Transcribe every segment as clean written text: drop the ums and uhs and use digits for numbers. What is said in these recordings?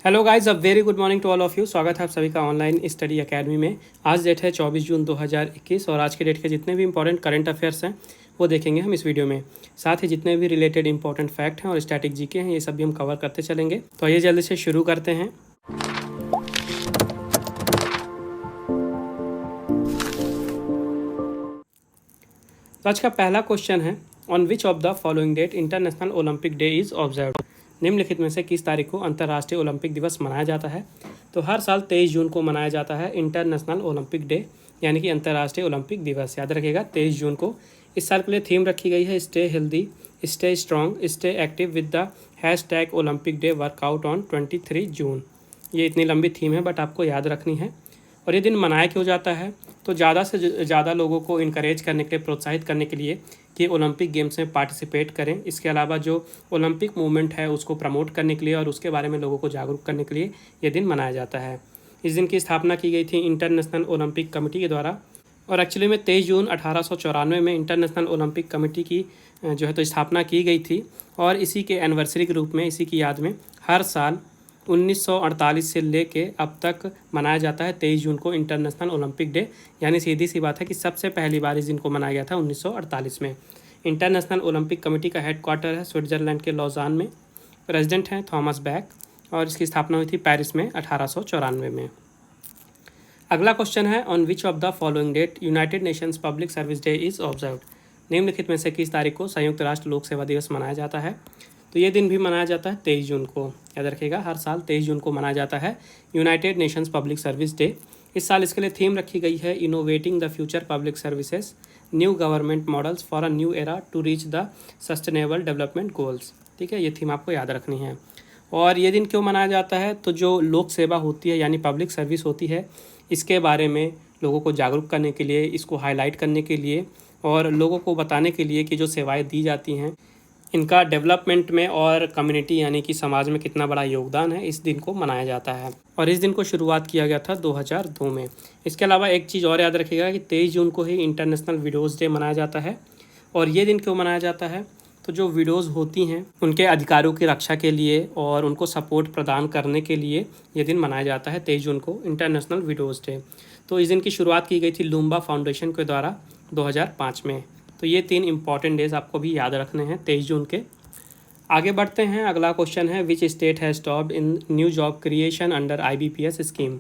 Hello guys, a very good morning to all of you. स्वागत है आप सभी का ऑनलाइन स्टडी एकेडमी में। आज डेट है 24 जून 2021 और आज के डेट के जितने भी इंपॉर्टेंट करंट अफेयर्स हैं वो देखेंगे हम इस वीडियो में। साथ ही जितने भी रिलेटेड इंपॉर्टेंट फैक्ट हैं और स्टैटिक जीके हैं ये सब भी हम कवर करते चलेंगे। तो आइए जल्दी से शुरू करते हैं। तो आज का पहला क्वेश्चन है, on which of the following date International Olympic Day is observed. निम्नलिखित में से किस तारीख को अंतर्राष्ट्रीय ओलंपिक दिवस मनाया जाता है। तो हर साल 23 जून को मनाया जाता है इंटरनेशनल ओलंपिक डे, यानी कि अंतर्राष्ट्रीय ओलंपिक दिवस। याद रखिएगा 23 जून को। इस साल के लिए थीम रखी गई है stay healthy, stay strong, stay active with the hashtag Olympic day workout on 23 जून। ये इतनी लंबी थीम है बट आपको याद रखनी है। और ये दिन मनाया क्यों जाता है, तो ज़्यादा से ज़्यादा लोगों को इनकरेज करने के लिए, प्रोत्साहित करने के लिए कि ओलंपिक गेम्स में पार्टिसिपेट करें। इसके अलावा जो ओलंपिक मूवमेंट है उसको प्रमोट करने के लिए और उसके बारे में लोगों को जागरूक करने के लिए ये दिन मनाया जाता है। इस दिन की स्थापना की गई थी इंटरनेशनल ओलंपिक कमेटी के द्वारा और एक्चुअली में 23 जून 1894 में इंटरनेशनल ओलंपिक कमेटी की जो है तो स्थापना की गई थी। और इसी के एनिवर्सरी के रूप में, इसी की याद में हर साल 1948 से लेके अब तक मनाया जाता है 23 जून को इंटरनेशनल ओलंपिक डे। यानी सीधी सी बात है कि सबसे पहली बार इस दिन को मनाया गया था 1948 में। इंटरनेशनल ओलंपिक कमेटी का हेडक्वार्टर है स्विट्जरलैंड के लॉजान में। प्रेसिडेंट हैं थॉमस बैक और इसकी स्थापना हुई थी पेरिस में 1894 में। अगला क्वेश्चन है, on which of the following date United Nations Public Service Day is observed. निम्नलिखित में से किस तारीख को संयुक्त राष्ट्र लोक सेवा दिवस मनाया जाता है। तो ये दिन भी मनाया जाता है 23 जून को। याद रखिएगा हर साल 23 जून को मनाया जाता है United Nations Public Service Day. इस साल इसके लिए थीम रखी गई है innovating the future public services, new government models for a new era to reach the sustainable development goals. ठीक है, ये थीम आपको याद रखनी है। और ये दिन क्यों मनाया जाता है, तो जो लोक सेवा होती है यानी पब्लिक सर्विस होती है, इसके बारे में लोगों को जागरूक करने के लिए, इसको हाईलाइट करने के लिए और लोगों को बताने के लिए कि जो सेवाएं दी जाती हैं इनका डेवलपमेंट में और कम्युनिटी यानी कि समाज में कितना बड़ा योगदान है, इस दिन को मनाया जाता है। और इस दिन को शुरुआत किया गया था 2002 में। इसके अलावा एक चीज़ और याद रखिएगा कि 23 जून को ही इंटरनेशनल विडोज़ डे मनाया जाता है। और ये दिन क्यों मनाया जाता है, तो जो विडोज़ होती हैं उनके अधिकारों की रक्षा के लिए और उनको सपोर्ट प्रदान करने के लिए ये दिन मनाया जाता है 23 जून को इंटरनेशनल विडोज़ डे। तो इस दिन की शुरुआत की गई थी लुम्बा फाउंडेशन के द्वारा 2005 में। तो ये 3 इंपॉर्टेंट डेज आपको भी याद रखने हैं 23 जून के। आगे बढ़ते हैं। अगला क्वेश्चन है, which state has stopped in new job creation under IBPS scheme.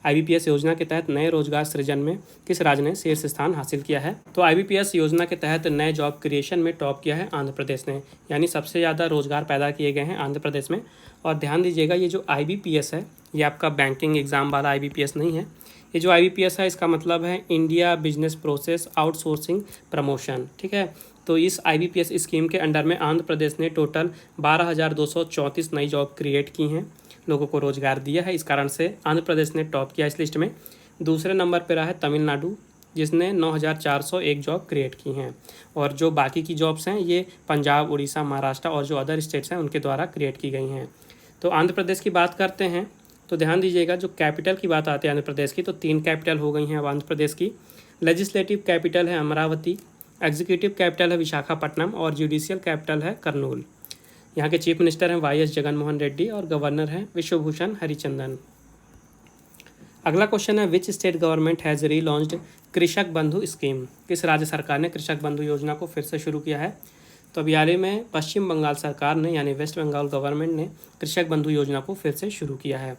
IBPS योजना के तहत नए रोजगार सृजन में किस राज्य ने शीर्ष स्थान हासिल किया है। तो IBPS योजना के तहत नए जॉब क्रिएशन में टॉप किया है आंध्र प्रदेश ने, यानी सबसे ज़्यादा रोजगार पैदा किए गए हैं आंध्र प्रदेश में। और ध्यान दीजिएगा ये जो IBPS है ये आपका बैंकिंग एग्ज़ाम वाला IBPS नहीं है। ये जो IBPS है इसका मतलब है India business process outsourcing promotion. ठीक है, तो इस IBPS स्कीम के अंडर में आंध्र प्रदेश ने टोटल 12,234 नई जॉब क्रिएट की हैं, लोगों को रोजगार दिया है। इस कारण से आंध्र प्रदेश ने टॉप किया इस लिस्ट में। दूसरे नंबर पर रहा है तमिलनाडु, जिसने 9,401 जॉब क्रिएट की हैं। और जो बाकी की जॉब्स हैं ये पंजाब, उड़ीसा, महाराष्ट्र और जो अदर स्टेट्स हैं उनके द्वारा क्रिएट की गई हैं। तो आंध्र प्रदेश की बात करते हैं तो ध्यान दीजिएगा जो कैपिटल की बात आती है आंध्र प्रदेश की, तो 3 कैपिटल हो गई हैं अब आंध्र प्रदेश की। लेजिस्लेटिव कैपिटल है अमरावती, एग्जीक्यूटिव कैपिटल है विशाखापट्टनम और जुडिशियल कैपिटल है करनूल। यहाँ के चीफ मिनिस्टर हैं YS जगनमोहन रेड्डी और गवर्नर हैं विश्वभूषण हरिचंदन। अगला क्वेश्चन है, which state government has relaunched कृषक बंधु स्कीम। किस राज्य सरकार ने कृषक बंधु योजना को फिर से शुरू किया है। तो अभी हाल ही में पश्चिम बंगाल सरकार ने यानी वेस्ट बंगाल गवर्नमेंट ने कृषक बंधु योजना को फिर से शुरू किया है।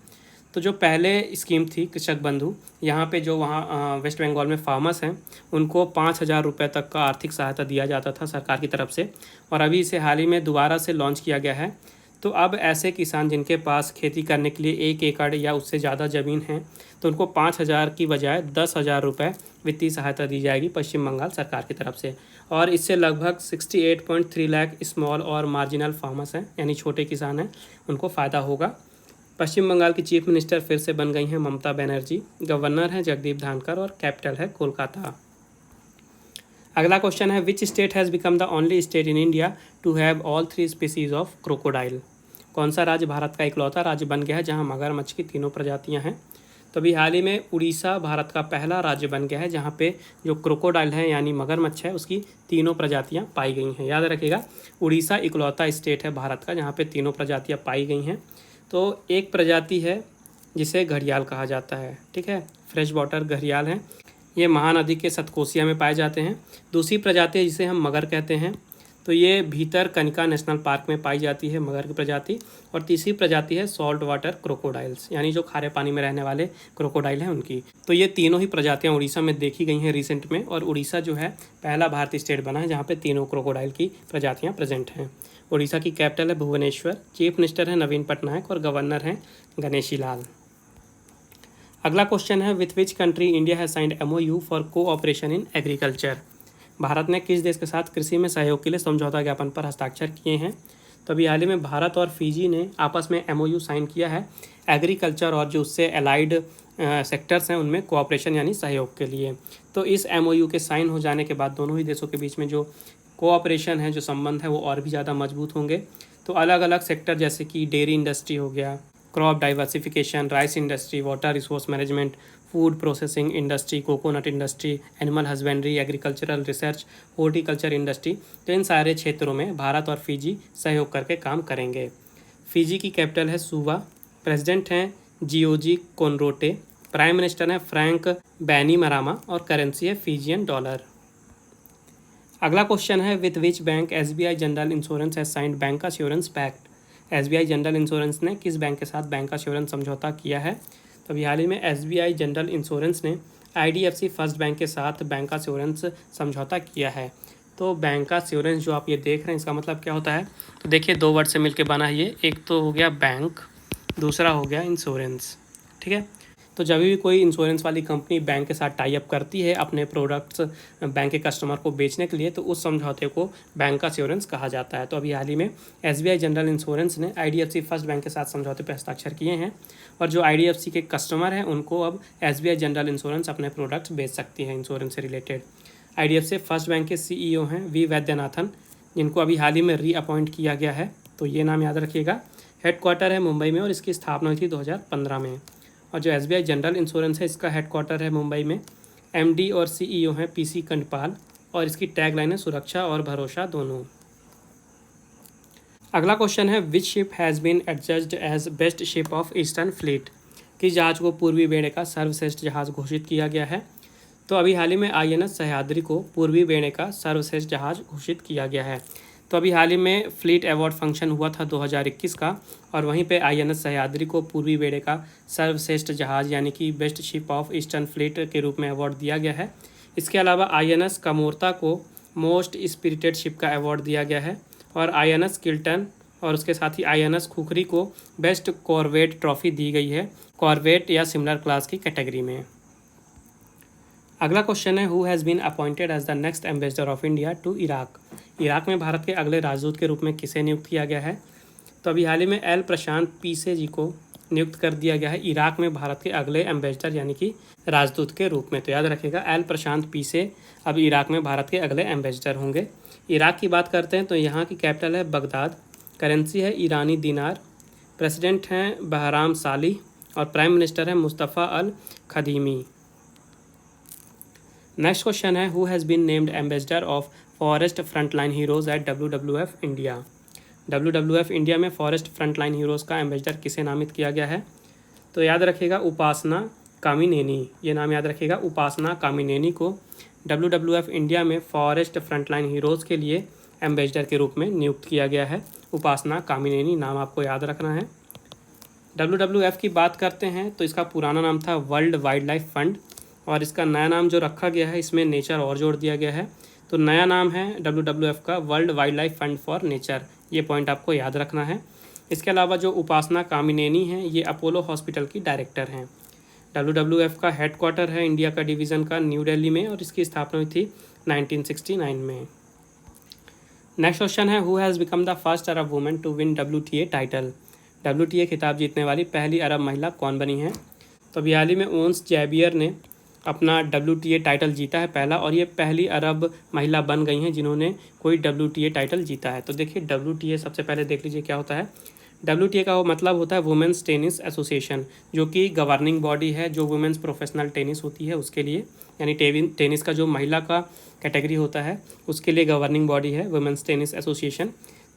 तो जो पहले स्कीम थी कृषक बंधु, यहाँ पे जो वहाँ वेस्ट बंगाल में फार्मर्स हैं उनको 5,000 रुपये तक का आर्थिक सहायता दिया जाता था सरकार की तरफ से। और अभी इसे हाल ही में दोबारा से लॉन्च किया गया है। तो अब ऐसे किसान जिनके पास खेती करने के लिए 1 एकड़ या उससे ज़्यादा ज़मीन है तो उनको 5,000 की बजाय 10,000 रुपये वित्तीय सहायता दी जाएगी पश्चिम बंगाल सरकार की तरफ से। और इससे लगभग 68.3 लाख स्मॉल और मार्जिनल फार्मर्स हैं यानी छोटे किसान हैं, उनको फ़ायदा होगा। पश्चिम बंगाल की चीफ मिनिस्टर फिर से बन गई हैं ममता बनर्जी, गवर्नर हैं जगदीप धनखड़ और कैपिटल है कोलकाता। अगला क्वेश्चन है, which state has become the only state in India to have all 3 species of crocodile. कौन सा राज्य भारत का इकलौता राज्य बन गया है जहां मगरमच्छ की 3 प्रजातियां हैं। तो अभी हाल ही में उड़ीसा भारत का पहला राज्य बन गया है जहां पे जो क्रोकोडाइल है यानी मगरमच्छ है उसकी 3 प्रजातियां पाई गई हैं। याद रखिएगा उड़ीसा इकलौता स्टेट है भारत का जहाँ पे 3 प्रजातियाँ पाई गई हैं। तो एक प्रजाति है जिसे घड़ियाल कहा जाता है, ठीक है, फ्रेश वाटर घड़ियाल हैं। ये महानदी के सतकोसिया में पाए जाते हैं। दूसरी प्रजाति है जिसे हम मगर कहते हैं, तो ये भीतरकनिका नेशनल पार्क में पाई जाती है मगर की प्रजाति। और तीसरी प्रजाति है सॉल्ट वाटर क्रोकोडाइल्स, यानी जो खारे पानी में रहने वाले क्रोकोडाइल हैं उनकी। तो ये तीनों ही प्रजातियां उड़ीसा में देखी गई हैं रिसेंट में, और उड़ीसा जो है पहला भारतीय स्टेट बना है जहाँ पे तीनों क्रोकोडाइल की प्रजातियाँ प्रेजेंट हैं। उड़ीसा की कैपिटल है भुवनेश्वर, चीफ मिनिस्टर है नवीन पटनायक और गवर्नर हैं गणेशी लाल। अगला क्वेश्चन है, with which country India has signed MOU for cooperation in agriculture. Bharat ने किस देश के साथ कृषि में सहयोग के लिए समझौता ज्ञापन पर हस्ताक्षर किए हैं। तो अभी हाल ही में भारत और फिजी ने आपस में MOU साइन किया है एग्रीकल्चर और जो उससे एलाइड सेक्टर्स हैं उनमें कोऑपरेशन यानी सहयोग के लिए। तो इस MOU के साइन हो जाने के बाद दोनों ही देशों के बीच में जो कोऑपरेशन है, जो संबंध है, वो और भी ज़्यादा मजबूत होंगे। तो अलग अलग सेक्टर जैसे कि डेयरी इंडस्ट्री हो गया, crop diversification, rice industry, water resource management, food processing industry, coconut industry, animal husbandry, agricultural research, horticulture industry, तो इन सारे क्षेत्रों में भारत और फिजी सहयोग करके काम करेंगे। फिजी की कैपिटल है सुवा, प्रेसिडेंट हैं जियोजी कोनरोटे, प्राइम मिनिस्टर हैं फ्रैंक बैनीमरामा और करेंसी है फिजियन डॉलर। अगला क्वेश्चन है, with which bank SBI general insurance has signed bank assurance pact. SBI general insurance ने किस बैंक के साथ बैंक एश्योरेंस समझौता किया है। तो अभी हाल ही में SBI जनरल इंश्योरेंस ने IDFC फर्स्ट बैंक के साथ बैंक एश्योरेंस समझौता किया है। तो बैंक एश्योरेंस जो आप ये देख रहे हैं इसका मतलब क्या होता है, तो देखिए दो वर्ड से मिलकर बना है ये, एक तो हो गया बैंक, दूसरा हो गया इंश्योरेंस, ठीक है। तो जब भी कोई इंश्योरेंस वाली कंपनी बैंक के साथ टाई अप करती है अपने प्रोडक्ट्स बैंक के कस्टमर को बेचने के लिए, तो उस समझौते को बैंक का एश्योरेंस कहा जाता है। तो अभी हाल ही में SBI जनरल इंश्योरेंस ने IDFC फर्स्ट बैंक के साथ समझौते पर हस्ताक्षर किए हैं, और जो IDFC के कस्टमर हैं उनको अब SBI जनरल इंश्योरेंस अपने प्रोडक्ट्स बेच सकती है इंश्योरेंस से रिलेटेड। IDFC फर्स्ट बैंक के CEO हैं V वैद्यनाथन, जिनको अभी हाल ही में रीअपॉइंट किया गया है, तो ये नाम याद रखिएगा। हेडक्वार्टर है मुंबई में और इसकी स्थापना हुई थी 2015 में। और जो SBI जनरल इंश्योरेंस है इसका हेडक्वार्टर है मुंबई में। MD और CEO हैं PC कंडपाल, और इसकी टैगलाइन है सुरक्षा और भरोसा दोनों। अगला क्वेश्चन है, which ship has been adjudged as best ship of Eastern Fleet. किस जहाज को पूर्वी बेड़े का सर्वश्रेष्ठ जहाज घोषित किया गया है। तो अभी हाल ही में INS सह्याद्री को पूर्वी बेड़े का सर्वश्रेष्ठ जहाज घोषित किया गया है। तो अभी हाल ही में फ्लीट अवार्ड फंक्शन हुआ था 2021 का, और वहीं पे INS सह्याद्री को पूर्वी बेड़े का सर्वश्रेष्ठ जहाज यानी कि best ship of Eastern fleet के रूप में अवार्ड दिया गया है। इसके अलावा INS कमोरता को मोस्ट स्पिरिटेड शिप का अवार्ड दिया गया है, और INS किल्टन और उसके साथ ही INS खुखरी को बेस्ट कॉर्वेट ट्रॉफी दी गई है, कॉर्वेट या सिमिलर क्लास की कैटेगरी में। अगला क्वेश्चन है, who has been appointed as the next ambassador of India to Iraq. Iraq में भारत के अगले राजदूत के रूप में किसे नियुक्त किया गया है। तो अभी हाल ही में एल प्रशांत पीसे जी को नियुक्त कर दिया गया है इराक में भारत के अगले एम्बेसडर यानी कि राजदूत के रूप में। तो याद रखिएगा एल प्रशांत पीसे अब इराक में भारत के अगले एम्बेसडर होंगे। इराक की बात करते हैं तो यहाँ की कैपिटल है बगदाद, करेंसी है ईरानी दिनार, प्रेसिडेंट हैं बहराम सालिह और प्राइम मिनिस्टर है Mustafa Al Kadhimi. Next question है, who has been named ambassador of forest frontline heroes at WWF India. WWF India में फॉरेस्ट फ्रंटलाइन हीरोज़ का एम्बेसडर किसे नामित किया गया है। तो याद रखिएगा उपासना कामिनेनी, ये नाम याद रखिएगा उपासना कामिनेनी को WWF इंडिया में फॉरेस्ट फ्रंटलाइन हीरोज़ के लिए एम्बेसडर के रूप में नियुक्त किया गया है। उपासना कामिनेनी नाम आपको याद रखना है। WWF की बात करते हैं तो इसका पुराना नाम था वर्ल्ड वाइल्ड लाइफ फंड, और इसका नया नाम जो रखा गया है इसमें नेचर और जोड़ दिया गया है। तो नया नाम है WWF का world wild life fund for nature, ये पॉइंट आपको याद रखना है। इसके अलावा जो उपासना कामिनेनी हैं ये अपोलो हॉस्पिटल की डायरेक्टर हैं। WWF का हेडक्वार्टर है इंडिया का डिवीज़न का न्यू दिल्ली में, और इसकी स्थापना हुई थी 1969 में। नेक्स्ट क्वेश्चन है, who has become the first Arab women to win WTA title. WTA खिताब जीतने वाली पहली अरब महिला कौन बनी है। तो अभी हाल ही में ओन्स जैबियर ने अपना WTA टाइटल जीता है पहला, और ये पहली अरब महिला बन गई हैं जिन्होंने कोई WTA टाइटल जीता है। तो देखिए WTA सबसे पहले देख लीजिए क्या होता है। WTA का मतलब होता है वुमेंस टेनिस एसोसिएशन, जो कि गवर्निंग बॉडी है जो वुमेंस प्रोफेशनल टेनिस होती है उसके लिए, यानी टेनिस का जो महिला का कैटेगरी होता है उसके लिए गवर्निंग बॉडी है वुमेंस टेनिस एसोसिएशन।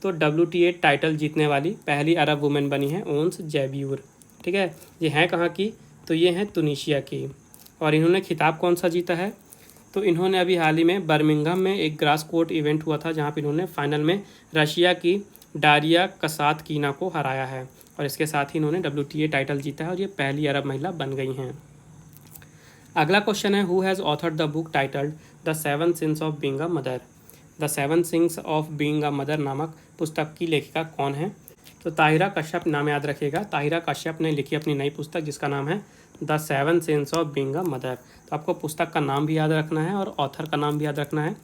तो WTA टाइटल जीतने वाली पहली अरब वुमेन बनी है ओन्स जैब्यूर। ठीक है, ये हैं कहाँ की? तो ये हैं तुनीशिया की। और इन्होंने खिताब कौन सा जीता है? तो इन्होंने अभी हाल ही में बर्मिंघम में एक ग्रास कोर्ट इवेंट हुआ था जहाँ पे इन्होंने फाइनल में रशिया की डारिया कसातकीना को हराया है, और इसके साथ ही इन्होंने WTA टाइटल जीता है और ये पहली अरब महिला बन गई हैं। अगला क्वेश्चन है, who has authored the book titled the 7 since of being a mother. The 7 since of being a mother नामक पुस्तक की लेखिका कौन है? तो ताहिरा कश्यप नाम याद रखिएगा। ताहिरा कश्यप ने लिखी अपनी नई पुस्तक जिसका नाम है the 7 since of being a mother. तो आपको पुस्तक का नाम भी याद रखना है और ऑथर का नाम भी याद रखना है।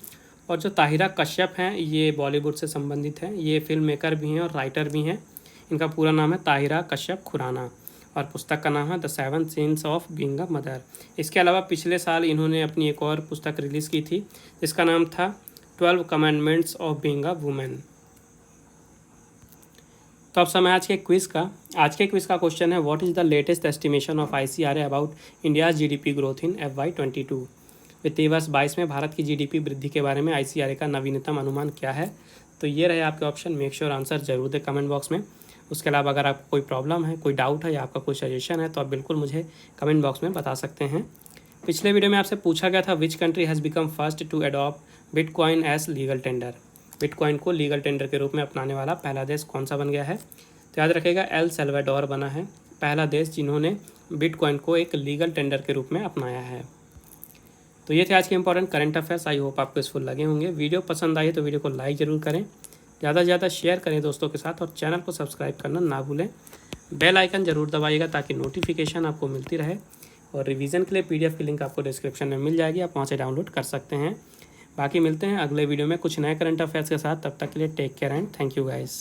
और जो ताहिरा कश्यप हैं ये बॉलीवुड से संबंधित हैं, ये फिल्म मेकर भी हैं और राइटर भी हैं। इनका पूरा नाम है ताहिरा कश्यप खुराना और पुस्तक का नाम है the 7 since of being a mother. इसके अलावा पिछले साल इन्होंने अपनी एक और पुस्तक रिलीज़ की थी जिसका नाम था 12 commandments of being a women. तो अब समय आज के क्विज़ का। आज के क्विज़ का क्वेश्चन है, what is the latest estimation of ICRA about India's GDP growth in FY22। वित्तीय वर्ष 22 में भारत की GDP वृद्धि के बारे में ICRA का नवीनतम अनुमान क्या है? तो ये रहे आपके ऑप्शन। मेक श्योर आंसर जरूर दें कमेंट बॉक्स में। उसके अलावा अगर आपको कोई प्रॉब्लम है, कोई डाउट है या आपका कोई सजेशन है तो आप बिल्कुल मुझे कमेंट बॉक्स में बता सकते हैं। पिछले वीडियो में आपसे पूछा गया था, which country has become first to adopt bitcoin as legal tender. Bitcoin को लीगल टेंडर के रूप में अपनाने वाला पहला देश कौन सा बन गया है? तो याद रखिएगा, एल सल्वाडोर बना है पहला देश जिन्होंने बिटकॉइन को एक लीगल टेंडर के रूप में अपनाया है। तो ये थे आज के important current affairs. I hope आपको यूजफुल लगे होंगे। वीडियो पसंद आई तो वीडियो को लाइक ज़रूर करें, ज़्यादा से ज़्यादा शेयर करें दोस्तों के साथ और चैनल को सब्सक्राइब करना ना भूलें। बेल आइकन ज़रूर दबाइएगा ताकि नोटिफिकेशन आपको मिलती रहे। और रिवीजन के लिए PDF की लिंक आपको डिस्क्रिप्शन में मिल जाएगी, आप वहाँ से डाउनलोड कर सकते हैं। बाकी मिलते हैं अगले वीडियो में कुछ नए करंट अफेयर्स के साथ। तब तक के लिए take care and thank you guys.